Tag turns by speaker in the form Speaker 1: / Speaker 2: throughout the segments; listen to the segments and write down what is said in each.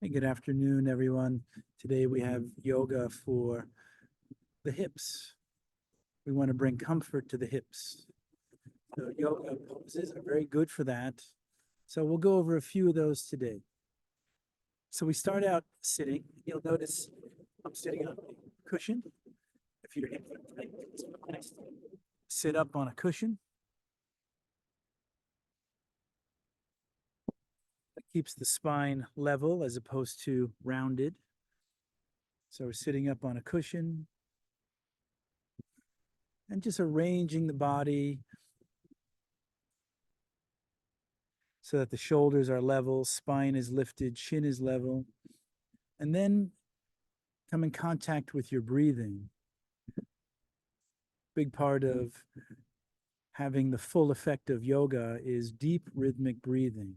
Speaker 1: Hey, good afternoon, everyone. Today we have yoga for the hips. We want to bring comfort to the hips. So yoga poses are very good for that. So we'll go over a few of those today. So we start out sitting. You'll notice I'm sitting on a cushion. If your hips are tight, it's nice to sit up on a cushion. That keeps the spine level as opposed to rounded. So we're sitting up on a cushion and just arranging the body so that the shoulders are level, spine is lifted, chin is level. And then come in contact with your breathing. Big part of having the full effect of yoga is deep rhythmic breathing.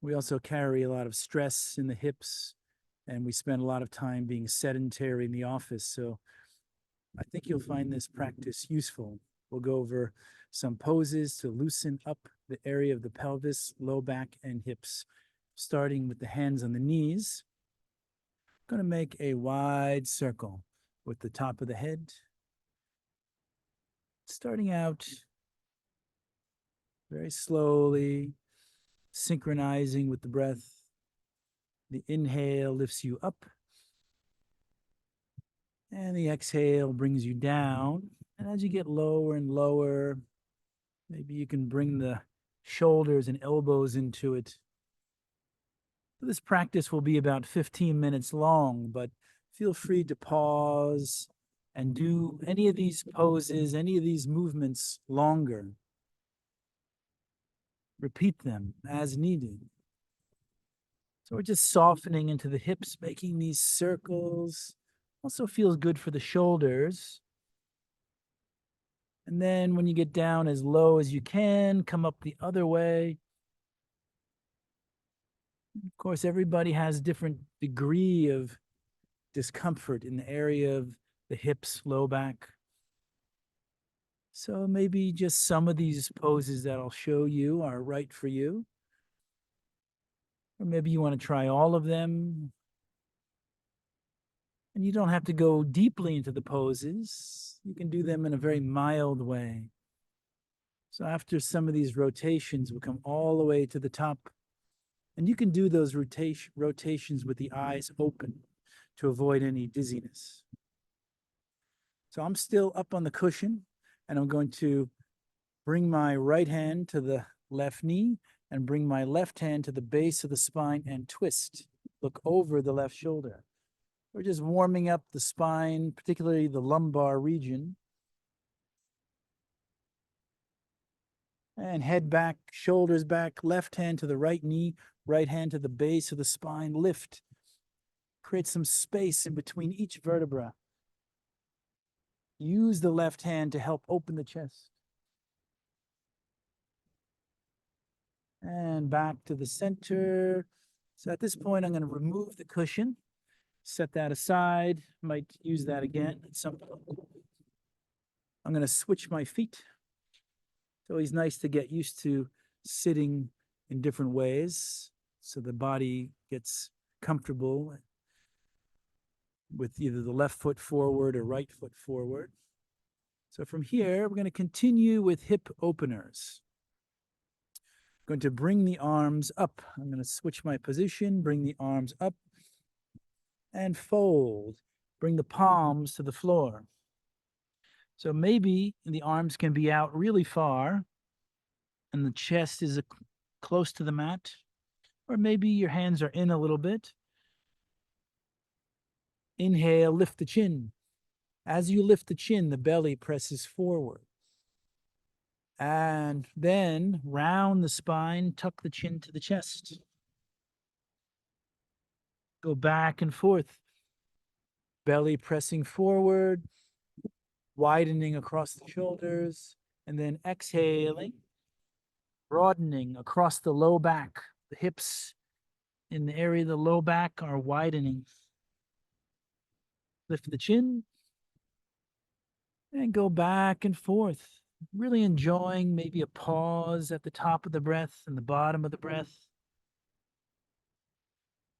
Speaker 1: We also carry a lot of stress in the hips, and we spend a lot of time being sedentary in the office. So I think you'll find this practice useful. We'll go over some poses to loosen up the area of the pelvis, low back, and hips, starting with the hands on the knees. I'm going to make a wide circle with the top of the head. Starting out very slowly, synchronizing with the breath. The inhale lifts you up, and the exhale brings you down. And as you get lower and lower, maybe you can bring the shoulders and elbows into it. This practice will be about 15 minutes long, but feel free to pause and do any of these poses, any of these movements longer. Repeat them as needed. So we're just softening into the hips, making these circles. Also feels good for the shoulders. And then when you get down as low as you can, come up the other way. Of course, everybody has different degree of discomfort in the area of the hips, low back. So maybe just some of these poses that I'll show you are right for you. Or maybe you want to try all of them. And you don't have to go deeply into the poses. You can do them in a very mild way. So after some of these rotations, we'll come all the way to the top. And you can do those rotations with the eyes open to avoid any dizziness. So I'm still up on the cushion, and I'm going to bring my right hand to the left knee and bring my left hand to the base of the spine and twist. Look over the left shoulder. We're just warming up the spine, particularly the lumbar region. And head back, shoulders back, left hand to the right knee, right hand to the base of the spine. Lift. Create some space in between each vertebra. Use the left hand to help open the chest. And back to the center. So at this point, I'm going to remove the cushion, set that aside. Might use that again at some point. I'm going to switch my feet. It's always nice to get used to sitting in different ways so the body gets comfortable with either the left foot forward or right foot forward. So from here, we're going to continue with hip openers. I'm going to bring the arms up. I'm going to switch my position, bring the arms up, and fold. Bring the palms to the floor. So maybe the arms can be out really far and the chest is close to the mat, or maybe your hands are in a little bit. Inhale, lift the chin. As you lift the chin, the belly presses forward. And then round the spine, tuck the chin to the chest. Go back and forth. Belly pressing forward, widening across the shoulders, and then exhaling, broadening across the low back. The hips in the area of the low back are widening. Lift the chin and go back and forth. Really enjoying maybe a pause at the top of the breath and the bottom of the breath.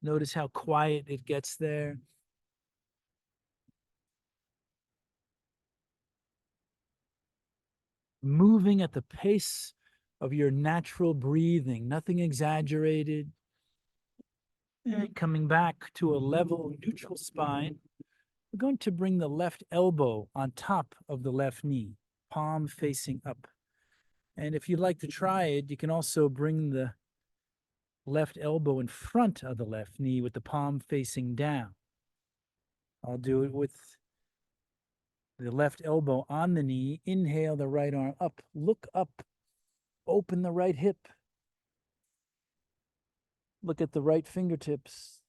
Speaker 1: Notice how quiet it gets there. Moving at the pace of your natural breathing, nothing exaggerated. And coming back to a level, neutral spine, we're going to bring the left elbow on top of the left knee, palm facing up. And if you'd like to try it, you can also bring the left elbow in front of the left knee with the palm facing down. I'll do it with the left elbow on the knee. Inhale the right arm up, look up, open the right hip. Look at the right fingertips.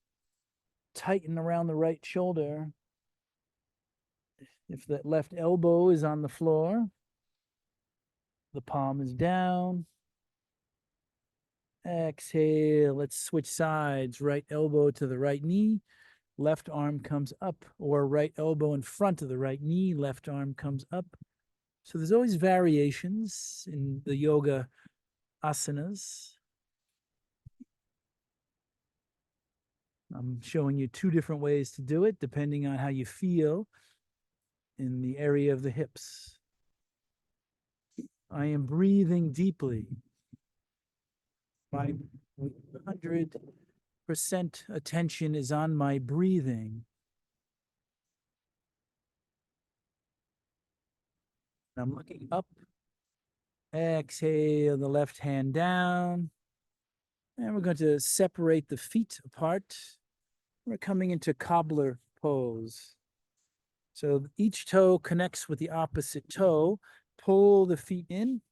Speaker 1: Tighten around the right shoulder. If the left elbow is on the floor, the palm is down. Exhale. Let's switch sides. Right elbow to the right knee. Left arm comes up, or right elbow in front of the right knee. Left arm comes up. So there's always variations in the yoga asanas. I'm showing you two different ways to do it, depending on how you feel in the area of the hips. I am breathing deeply. My 100% attention is on my breathing. I'm looking up. Exhale the left hand down. And we're going to separate the feet apart. We're coming into cobbler pose. So each toe connects with the opposite toe. Pull the feet in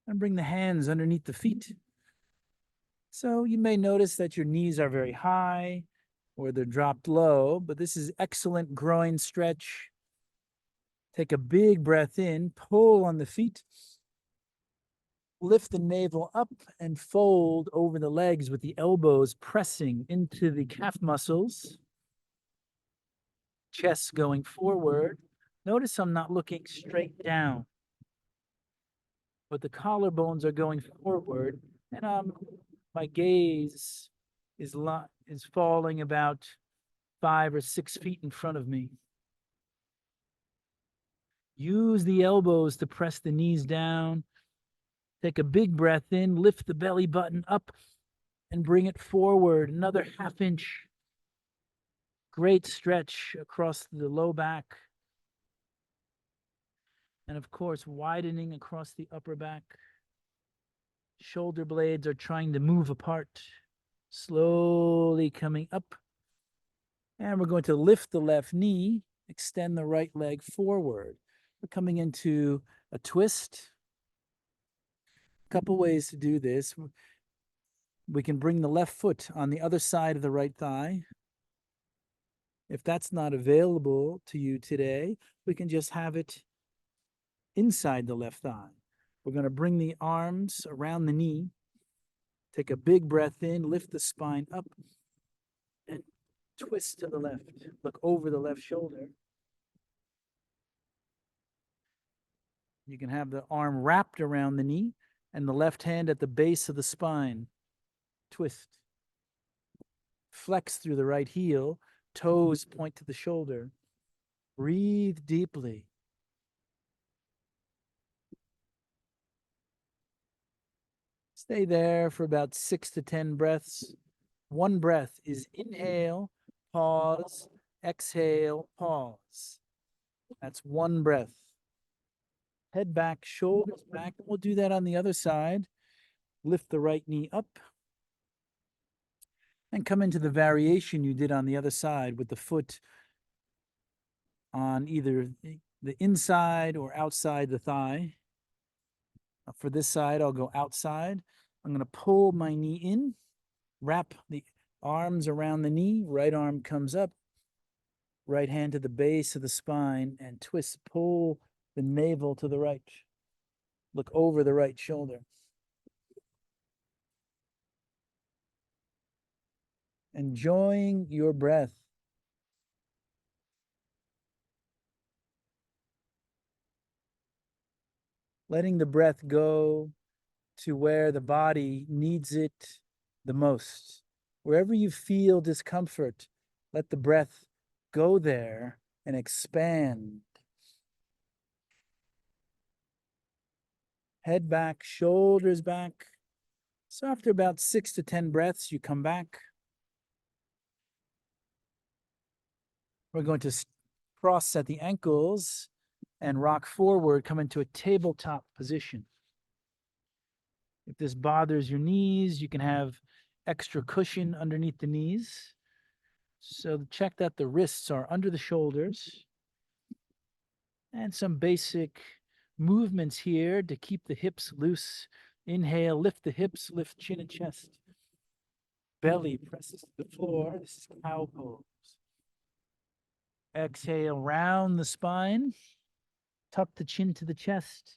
Speaker 1: and bring the hands underneath the feet. So you may notice that your knees are very high or they're dropped low, but this is excellent groin stretch. Take a big breath in, pull on the feet. Lift the navel up and fold over the legs with the elbows pressing into the calf muscles. Chest going forward. Notice I'm not looking straight down, but the collarbones are going forward, and my gaze is falling about 5 or 6 feet in front of me. Use the elbows to press the knees down. Take a big breath in, lift the belly button up and bring it forward another ½ inch. Great stretch across the low back. And of course, widening across the upper back. Shoulder blades are trying to move apart. Slowly coming up. And we're going to lift the left knee, extend the right leg forward. We're coming into a twist. A couple ways to do this. We can bring the left foot on the other side of the right thigh. If that's not available to you today, we can just have it inside the left thigh. We're going to bring the arms around the knee. Take a big breath in, lift the spine up, and twist to the left. Look over the left shoulder. You can have the arm wrapped around the knee and the left hand at the base of the spine. Twist. Flex through the right heel. Toes point to the shoulder. Breathe deeply. Stay there for about 6 to 10 breaths. One breath is inhale, pause, exhale, pause. That's one breath. Head back, shoulders back. We'll do that on the other side. Lift the right knee up. And come into the variation you did on the other side with the foot on either the inside or outside the thigh. For this side, I'll go outside. I'm going to pull my knee in, wrap the arms around the knee. Right arm comes up, right hand to the base of the spine, and twist. Pull the navel to the right. Look over the right shoulder. Enjoying your breath. Letting the breath go to where the body needs it the most. Wherever you feel discomfort, let the breath go there and expand. Head back, shoulders back. So after about 6 to 10 breaths, you come back. We're going to cross at the ankles and rock forward, come into a tabletop position. If this bothers your knees, you can have extra cushion underneath the knees. So check that the wrists are under the shoulders. And some basic movements here to keep the hips loose. Inhale, lift the hips, lift chin and chest. Belly presses to the floor. This is cow pose. Exhale, round the spine. Tuck the chin to the chest.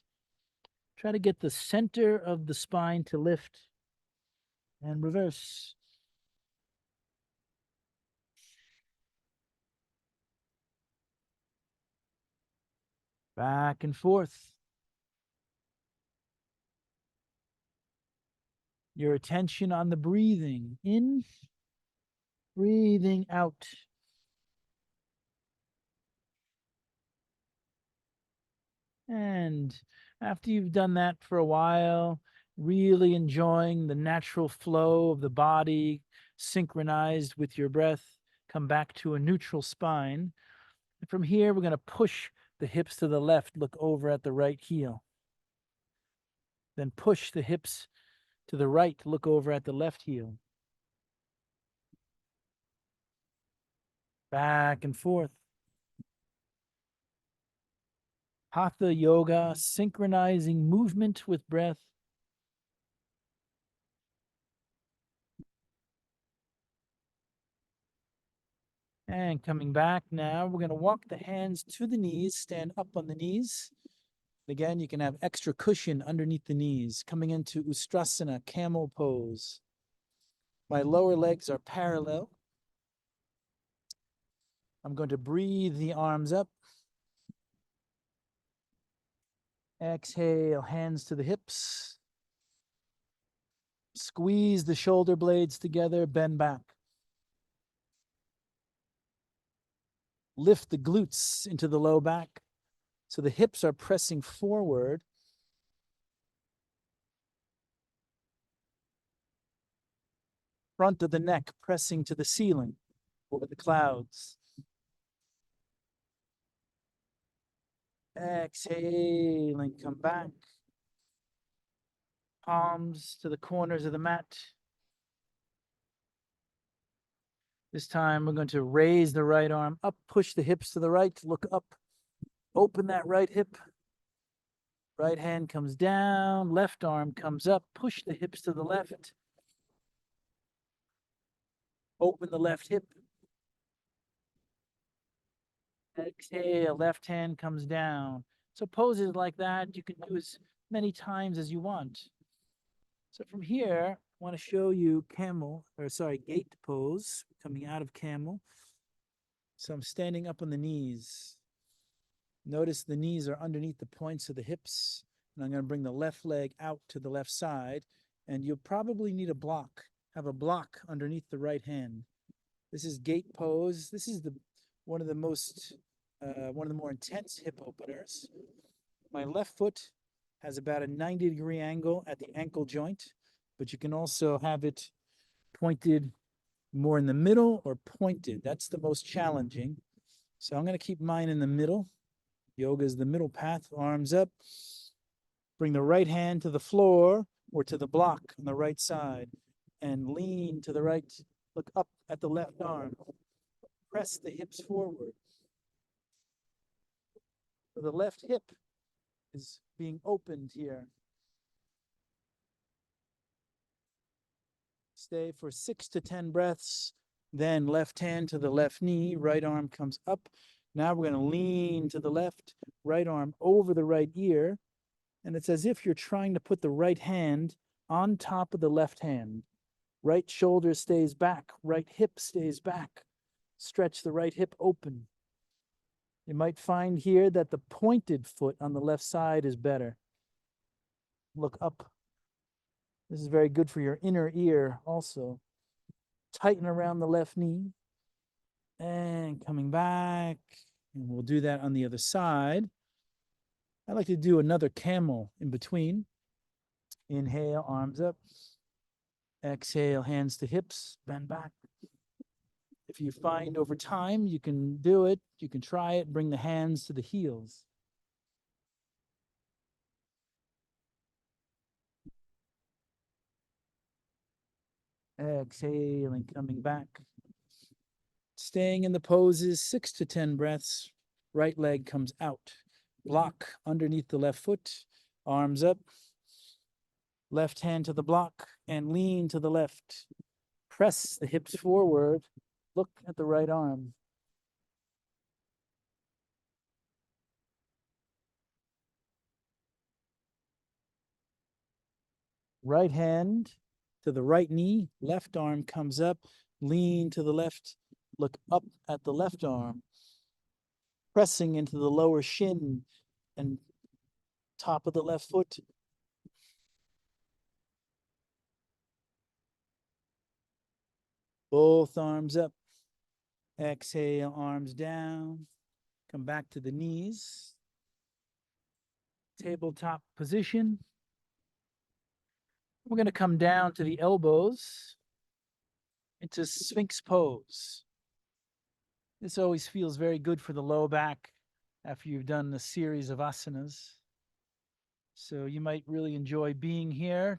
Speaker 1: Try to get the center of the spine to lift. And reverse. Back and forth. Your attention on the breathing. In, breathing out. And after you've done that for a while, really enjoying the natural flow of the body synchronized with your breath, come back to a neutral spine. And from here, we're going to push the hips to the left, look over at the right heel. Then push the hips to the right, look over at the left heel. Back and forth. Hatha yoga, synchronizing movement with breath. And coming back now, we're going to walk the hands to the knees, stand up on the knees. Again, you can have extra cushion underneath the knees. Coming into Ustrasana, camel pose. My lower legs are parallel. I'm going to breathe the arms up. Exhale, hands to the hips. Squeeze the shoulder blades together, bend back. Lift the glutes into the low back. So the hips are pressing forward. Front of the neck pressing to the ceiling or the clouds. Exhaling, come back. Palms to the corners of the mat. This time we're going to raise the right arm up, push the hips to the right, look up, open that right hip. Right hand comes down, left arm comes up, push the hips to the left. Open the left hip. Exhale, left hand comes down. So poses like that, you can do as many times as you want. So from here, I want to show you gate pose, coming out of camel. So I'm standing up on the knees. Notice the knees are underneath the points of the hips. And I'm going to bring the left leg out to the left side. And you'll probably need a block. Have a block underneath the right hand. This is gate pose. This is one of the more intense hip openers. My left foot has about a 90-degree angle at the ankle joint, but you can also have it pointed more in the middle or pointed. That's the most challenging. So I'm going to keep mine in the middle. Yoga is the middle path, arms up. Bring the right hand to the floor or to the block on the right side and lean to the right. Look up at the left arm. Press the hips forward. So the left hip is being opened here. Stay for 6 to 10 breaths. Then left hand to the left knee, right arm comes up. Now we're going to lean to the left, right arm over the right ear. And it's as if you're trying to put the right hand on top of the left hand. Right shoulder stays back, right hip stays back. Stretch the right hip open. You might find here that the pointed foot on the left side is better. Look up. This is very good for your inner ear also. tighten around the left knee. And coming back. And we'll do that on the other side. I like to do another camel in between. Inhale, arms up. Exhale, hands to hips, bend back. If you find over time you can do it, you can try it, bring the hands to the heels. Exhaling, coming back. Staying in the poses, 6 to 10 breaths. Right leg comes out. Block underneath the left foot, arms up. Left hand to the block and lean to the left. Press the hips forward. Look at the right arm. Right hand to the right knee, left arm comes up, lean to the left, look up at the left arm, pressing into the lower shin and top of the left foot. Both arms up. Exhale, arms down. Come back to the knees. Tabletop position. We're going to come down to the elbows into Sphinx pose. This always feels very good for the low back after you've done a series of asanas. So you might really enjoy being here.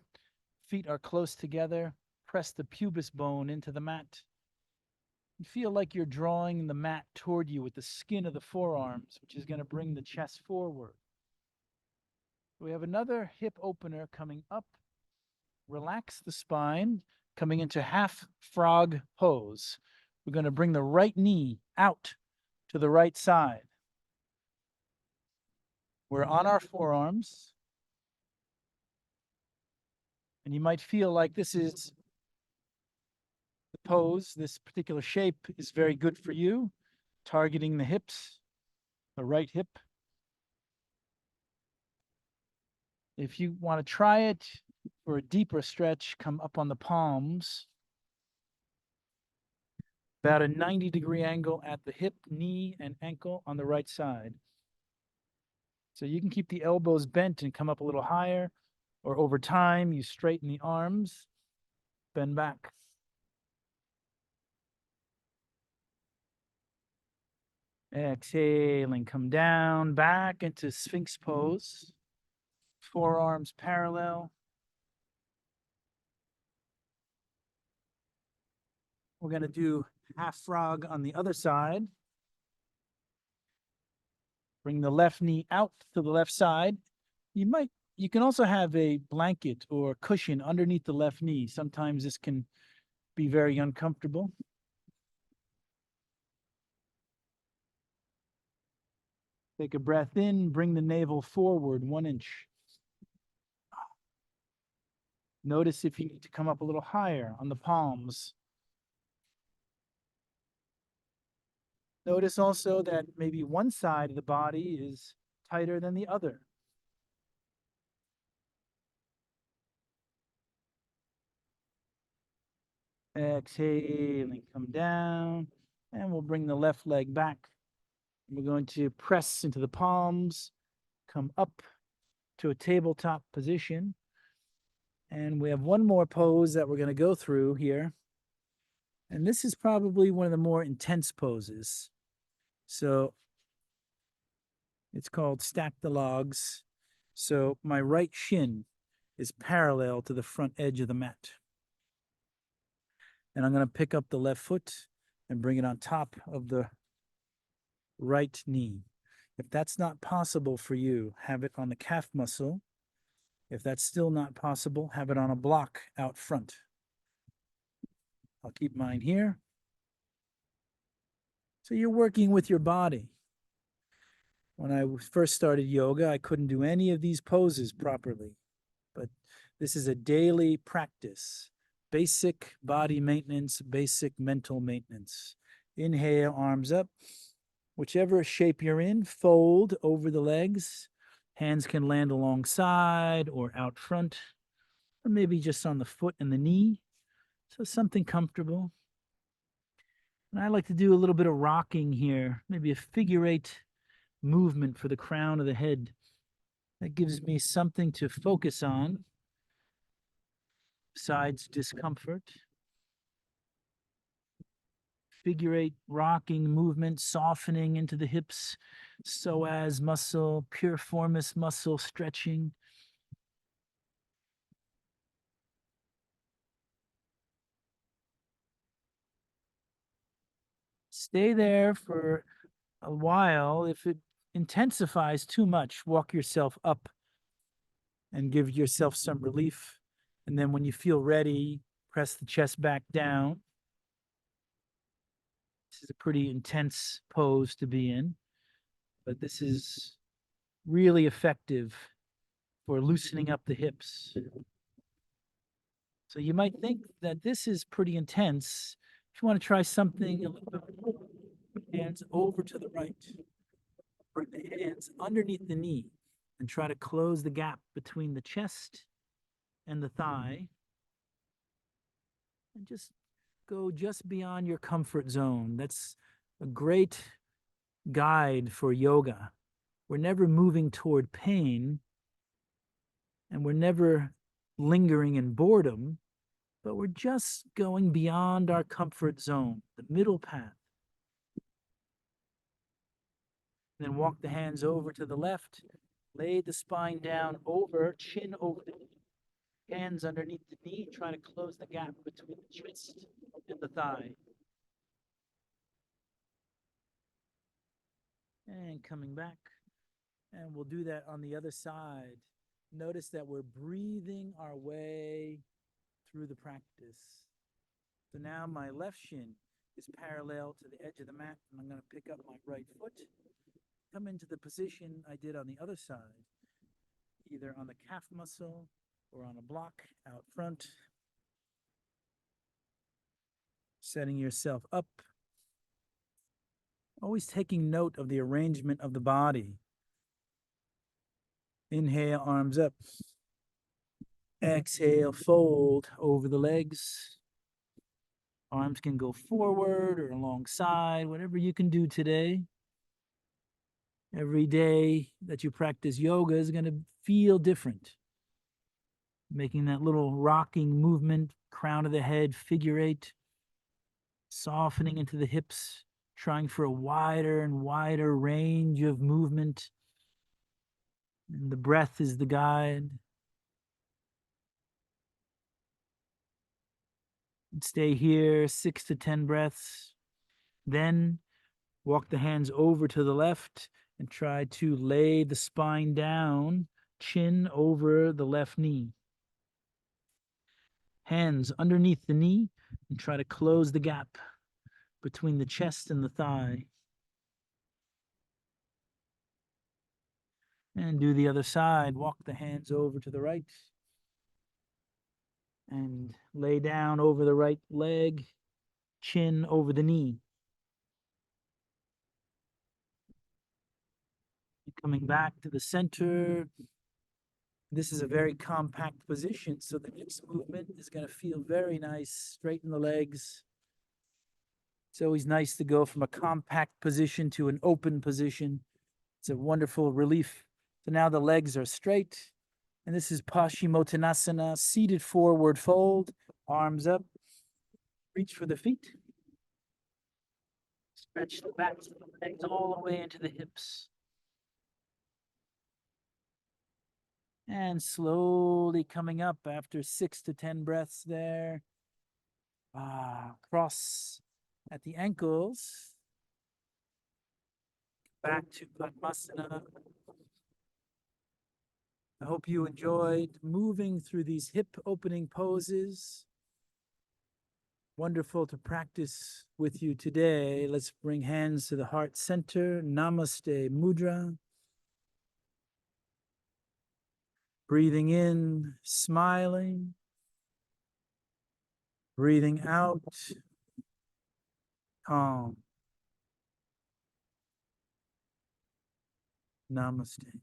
Speaker 1: Feet are close together. Press the pubis bone into the mat. You feel like you're drawing the mat toward you with the skin of the forearms, which is going to bring the chest forward. We have another hip opener coming up. Relax the spine, coming into half frog pose. We're going to bring the right knee out to the right side. We're on our forearms. And you might feel like this is the pose, this particular shape is very good for you, targeting the hips, the right hip. If you want to try it for a deeper stretch, come up on the palms. About a 90-degree angle at the hip, knee, and ankle on the right side. So you can keep the elbows bent and come up a little higher, or over time, you straighten the arms, bend back. Exhaling, come down, back into Sphinx pose. Forearms parallel. We're going to do half frog on the other side. Bring the left knee out to the left side. You can also have a blanket or cushion underneath the left knee. Sometimes this can be very uncomfortable. Take a breath in, bring the navel forward 1 inch. Notice if you need to come up a little higher on the palms. Notice also that maybe one side of the body is tighter than the other. Exhaling, come down, and we'll bring the left leg back. We're going to press into the palms, come up to a tabletop position. And we have one more pose that we're going to go through here. And this is probably one of the more intense poses. So it's called stack the logs. So my right shin is parallel to the front edge of the mat. And I'm going to pick up the left foot and bring it on top of the right knee. If that's not possible for you, have it on the calf muscle. If that's still not possible, have it on a block out front. I'll keep mine here. So you're working with your body. When I first started yoga, I couldn't do any of these poses properly. But this is a daily practice. Basic body maintenance, basic mental maintenance. Inhale, arms up. Whichever shape you're in, fold over the legs. Hands can land alongside or out front, or maybe just on the foot and the knee. So something comfortable. And I like to do a little bit of rocking here, maybe a figure eight movement for the crown of the head. That gives me something to focus on besides discomfort. Figure eight rocking movement, softening into the hips, psoas muscle, piriformis muscle stretching. Stay there for a while. If it intensifies too much, walk yourself up and give yourself some relief. And then when you feel ready, press the chest back down. This is a pretty intense pose to be in, but this is really effective for loosening up the hips. So you might think that this is pretty intense. If you want to try something a little bit more, hands over to the right. Bring the hands underneath the knee and try to close the gap between the chest and the thigh. And just go just beyond your comfort zone. That's a great guide for yoga. We're never moving toward pain, and we're never lingering in boredom, but we're just going beyond our comfort zone, the middle path. Then walk the hands over to the left, lay the spine down over, chin over the knee, hands underneath the knee, try to close the gap between the chest and the thigh. And coming back, and we'll do that on the other side. Notice that we're breathing our way through the practice. So now my left shin is parallel to the edge of the mat, and I'm going to pick up my right foot, come into the position I did on the other side, either on the calf muscle or on a block out front. Setting yourself up. Always taking note of the arrangement of the body. Inhale, arms up. Exhale, fold over the legs. Arms can go forward or alongside, whatever you can do today. Every day that you practice yoga is going to feel different. Making that little rocking movement, crown of the head, figure eight, softening into the hips, trying for a wider and wider range of movement. And the breath is the guide. Stay here 6 to 10 breaths. Then walk the hands over to the left and try to lay the spine down, chin over the left knee. Hands underneath the knee and try to close the gap between the chest and the thigh. And do the other side. Walk the hands over to the right and lay down over the right leg, chin over the knee. Coming back to the center. This is a very compact position, so the next movement is going to feel very nice. Straighten the legs. It's always nice to go from a compact position to an open position. It's a wonderful relief. So now the legs are straight. And this is Paschimottanasana, seated forward fold, arms up. Reach for the feet. Stretch the backs of the legs all the way into the hips. And slowly coming up after 6 to 10 breaths there. Cross at the ankles. Back to Padmasana. I hope you enjoyed moving through these hip opening poses. Wonderful to practice with you today. Let's bring hands to the heart center. Namaste Mudra. Breathing in, smiling. Breathing out, calm. Namaste.